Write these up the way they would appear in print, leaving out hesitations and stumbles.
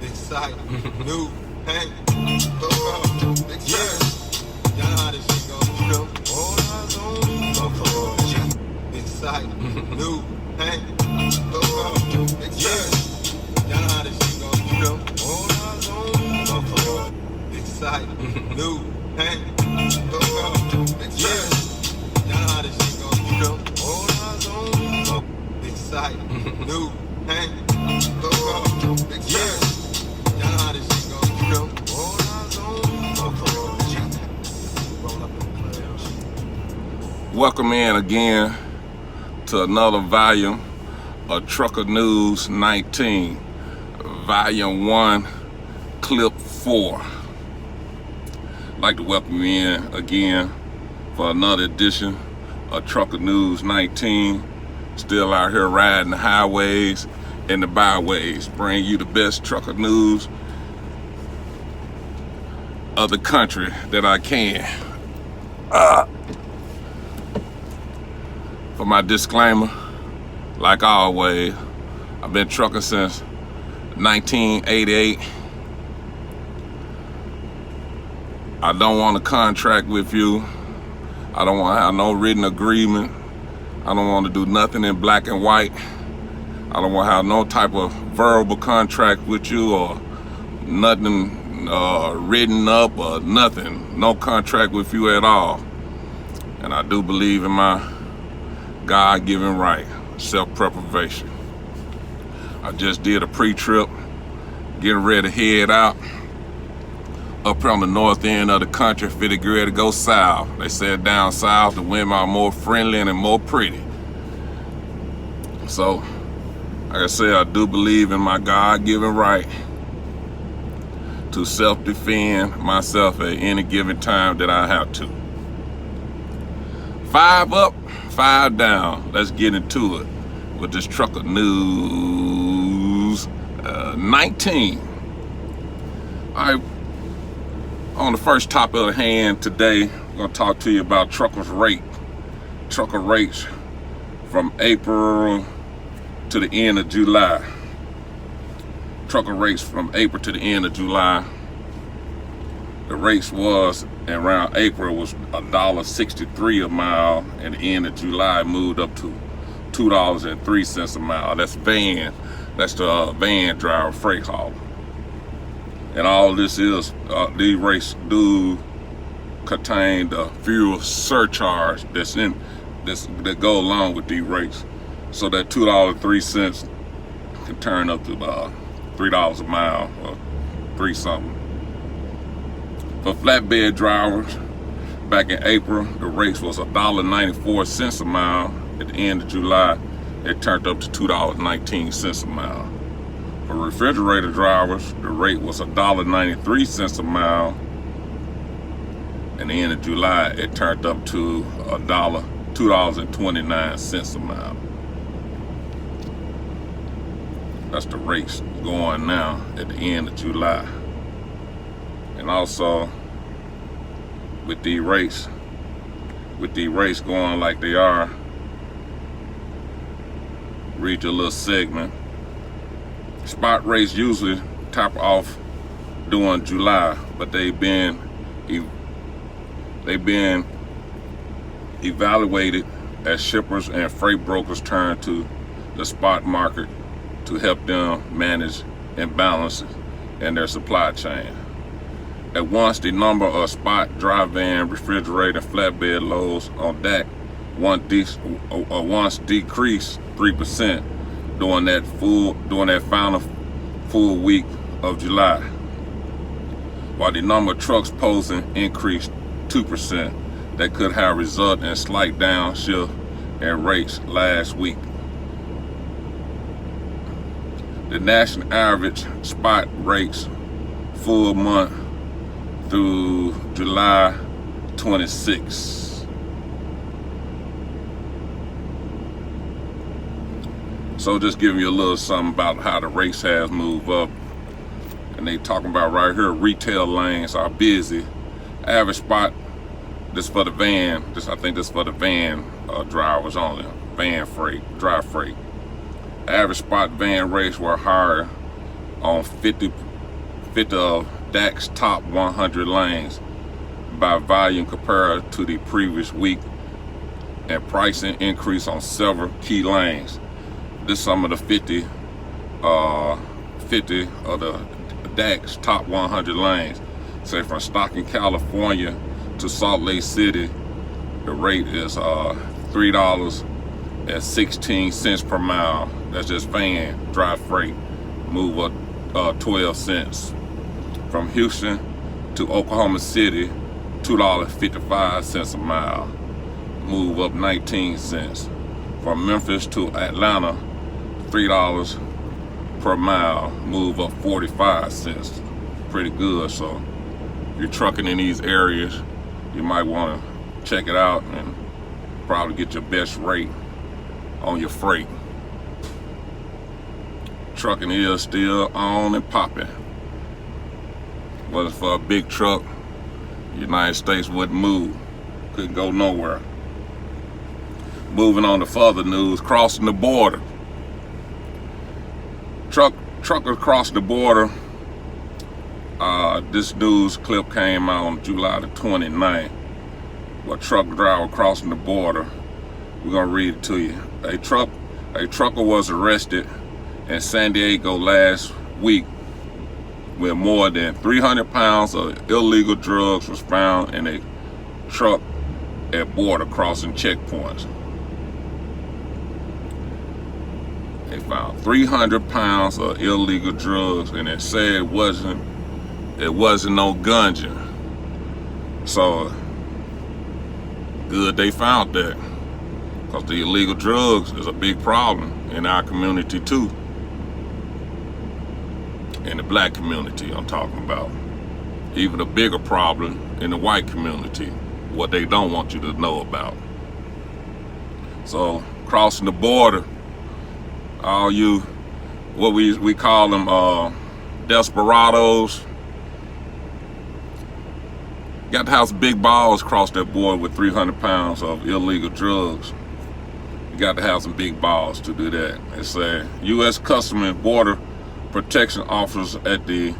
Exciting, new, hey, go, yeah. Y'all know how this shit goes, you know. All eyes on me, exciting, new, hey, go, yeah. Y'all know how this shit goes, you know. All eyes on me, exciting, new, hey, go, yeah. Y'all know how this shit goes, you know. All eyes on me, exciting, new, hey, go, yeah. Welcome in again to another volume of Trucker Newz 19, Volume 1, Clip 4. I'd like to welcome you in again for another edition of Trucker Newz 19. Still out here riding the highways and the byways, bringing you the best trucker news of the country that I can. For my disclaimer, like always, I've been trucking since 1988. I don't want a contract with you. I don't want to have no written agreement. I don't want to do nothing in black and white. I don't want to have no type of verbal contract with you or nothing written up or nothing. No contract with you at all. And I do believe in my God-given right, self-preservation. I just did a pre-trip, getting ready to head out up on the north end of the country, getting ready to go south. They said down south the women are more friendly and more pretty. So, like I said, I do believe in my God-given right to self-defend myself at any given time that I have to. 5 up, 5 down. Let's get into it with this Trucker Newz 19. All right, on the first topic of the hand today, I'm going to talk to you about trucker rates from April to the end of July. Trucker rates from April to the end of July. The rates was around April was $1.63 a mile, and the end of July moved up to $2.03 a mile. That's the van driver freight hauler. And all this is, these rates do contain the fuel surcharge that go along with these rates. So that $2.03 can turn up to $3 a mile or 3 something. For flatbed drivers, back in April, the rates was $1.94 a mile. At the end of July, it turned up to $2.19 a mile. For refrigerator drivers, the rate was $1.93 a mile. At the end of July, it turned up to $2.29 a mile. That's the rates going now at the end of July. And also, with these rates going like they are, read your little segment. Spot rates usually top off during July, but they've been evaluated as shippers and freight brokers turn to the spot market to help them manage imbalances in their supply chain. At once, the number of spot, dry van, refrigerator, and flatbed loads on deck once decreased 3% during that final full week of July, while the number of trucks posting increased 2%. That could have resulted in a slight downshift in rates last week. The national average spot rates full month through July 26. So just giving you a little something about how the race has moved up. And they talking about right here, retail lanes are busy. Average spot, this for the van, I think this for the van drivers only, van freight, dry freight. Average spot van rates were higher on 50 50 of DAC's top 100 lanes by volume compared to the previous week, and pricing increase on several key lanes. This is some of the 50 of the DAC's top 100 lanes. Say from Stockton, California to Salt Lake City, the rate is $3.16 per mile. That's just van dry freight. Move up 12 cents. From Houston to Oklahoma City, $2.55 a mile. Move up 19 cents. From Memphis to Atlanta, $3 per mile. Move up 45 cents. Pretty good. So if you're trucking in these areas, you might want to check it out and probably get your best rate on your freight. Trucking is still on and popping. Wasn't for a big truck, the United States wouldn't move. Couldn't go nowhere. Moving on to further news, crossing the border. Truckers crossing the border. This news clip came out on July the 29th. A truck driver crossing the border. We're gonna read it to you. A trucker was arrested in San Diego last week when more than 300 pounds of illegal drugs was found in a truck at border crossing checkpoints. They found 300 pounds of illegal drugs, and it said it wasn't no ganja. So good they found that, because the illegal drugs is a big problem in our community too. In the black community I'm talking about. Even a bigger problem in the white community, what they don't want you to know about. So crossing the border, all you, what we call them desperados, got to have some big balls cross that border with 300 pounds of illegal drugs. You got to have some big balls to do that. It's a U.S. Customs and Border Protection officers at the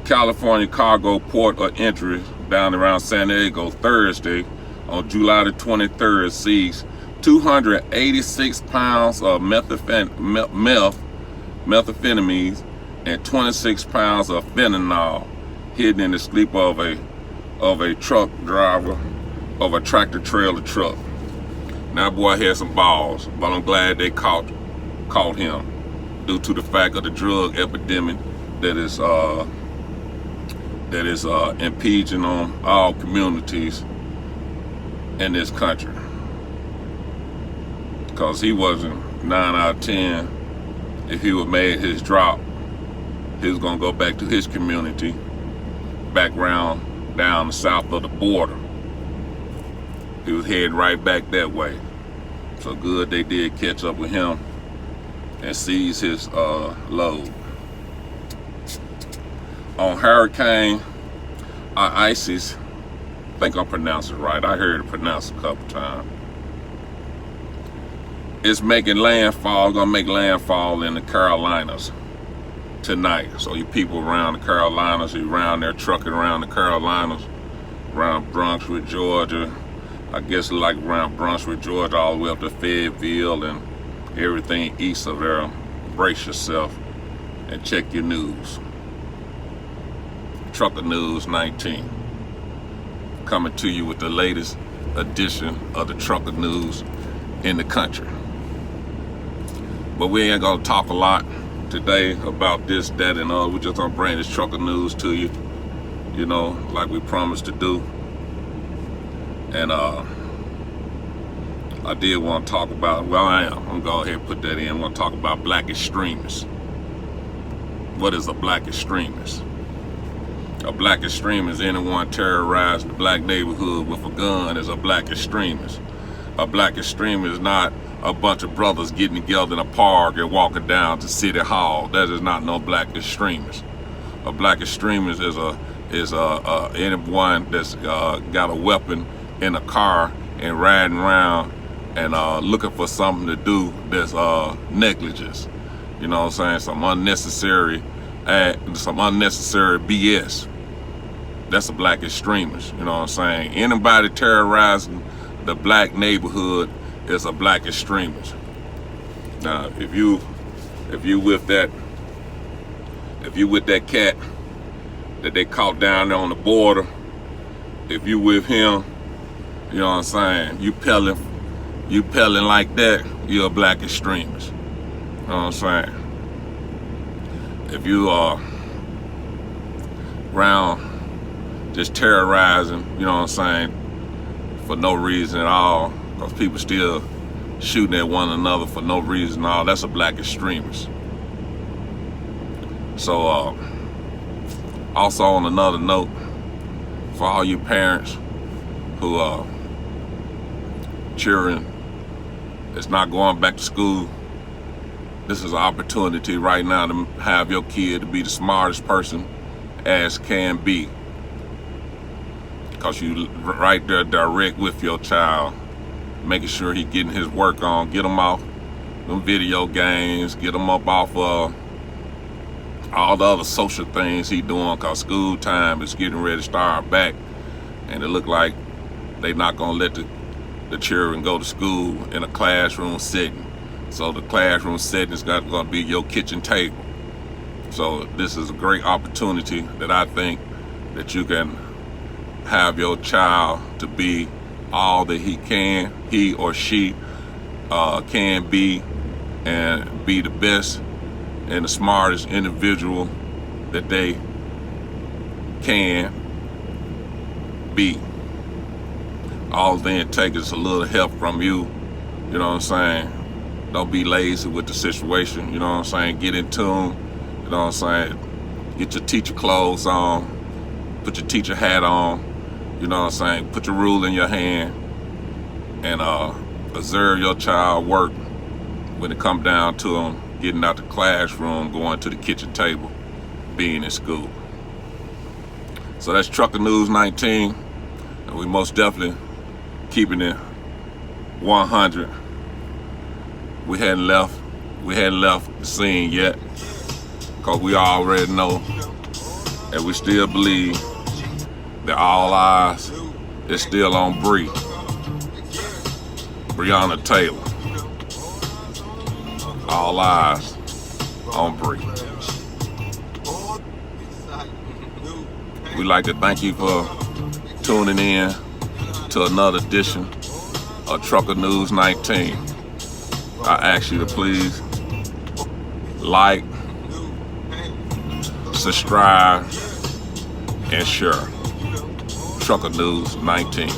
California Cargo Port of Entry down around San Diego Thursday on July the 23rd seized 286 pounds of methamphetamines and 26 pounds of fentanyl hidden in the sleep of a truck driver of a tractor trailer truck. Now boy had some balls, but I'm glad they caught him, due to the fact of the drug epidemic that is impinging on all communities in this country. Because he wasn't 9 out of 10. If he would made his drop, he was gonna go back to his community, back round down the south of the border. He was heading right back that way. So good they did catch up with him and seize his load. On Hurricane Isis, I think I'm pronouncing it right. I heard it pronounced a couple times. It's making landfall, gonna make landfall in the Carolinas tonight. So you people around the Carolinas, you around there trucking around the Carolinas, around Brunswick, Georgia, I guess like around Brunswick, Georgia, all the way up to Fayetteville and everything east of there. Brace yourself and check your news. Trucker Newz 19 coming to you with the latest edition of the trucker news in the country. But we ain't gonna talk a lot today about this, that, and other. We're just gonna bring this trucker news to you, you know, like we promised to do. And I did want to talk about, well, I'm gonna go ahead and put that in. I want to talk about black extremists. What is a black extremist? A black extremist is anyone terrorizing the black neighborhood with a gun is a black extremist. A black extremist is not a bunch of brothers getting together in a park and walking down to City Hall. That is not no black extremist. A black extremist is anyone that's got a weapon in a car and riding around and looking for something to do that's negligence. You know what I'm saying? Some unnecessary some unnecessary BS. That's a black extremist. You know what I'm saying? Anybody terrorizing the black neighborhood is a black extremist. Now, if you with that cat that they caught down there on the border, if you with him, you know what I'm saying, you pelling like that, you're a black extremist. You know what I'm saying? If you are around just terrorizing, you know what I'm saying, for no reason at all, because people still shooting at one another for no reason at all, that's a black extremist. So also on another note, for all you parents who children that's not going back to school, this is an opportunity right now to have your kid to be the smartest person as can be, because you right there direct with your child, making sure he getting his work on, get him off them video games, get him up off all the other social things he doing, because school time is getting ready to start back, and it look like they not gonna let the children go to school in a classroom setting. So the classroom setting is gonna be your kitchen table. So this is a great opportunity that I think that you can have your child to be all that he or she can be, and be the best and the smartest individual that they can be. All they take is a little help from you. You know what I'm saying? Don't be lazy with the situation. You know what I'm saying? Get in tune. You know what I'm saying? Get your teacher clothes on. Put your teacher hat on. You know what I'm saying? Put your rule in your hand and observe your child work when it come down to them getting out the classroom, going to the kitchen table, being in school. So that's Trucker Newz 19, and we most definitely keeping it 100. We hadn't left the scene yet, because we already know, and we still believe that all eyes is still on Breonna Taylor. All eyes on Bree. We'd like to thank you for tuning in to another edition of Trucker Newz 19. I ask you to please like, subscribe, and share. Trucker Newz 19.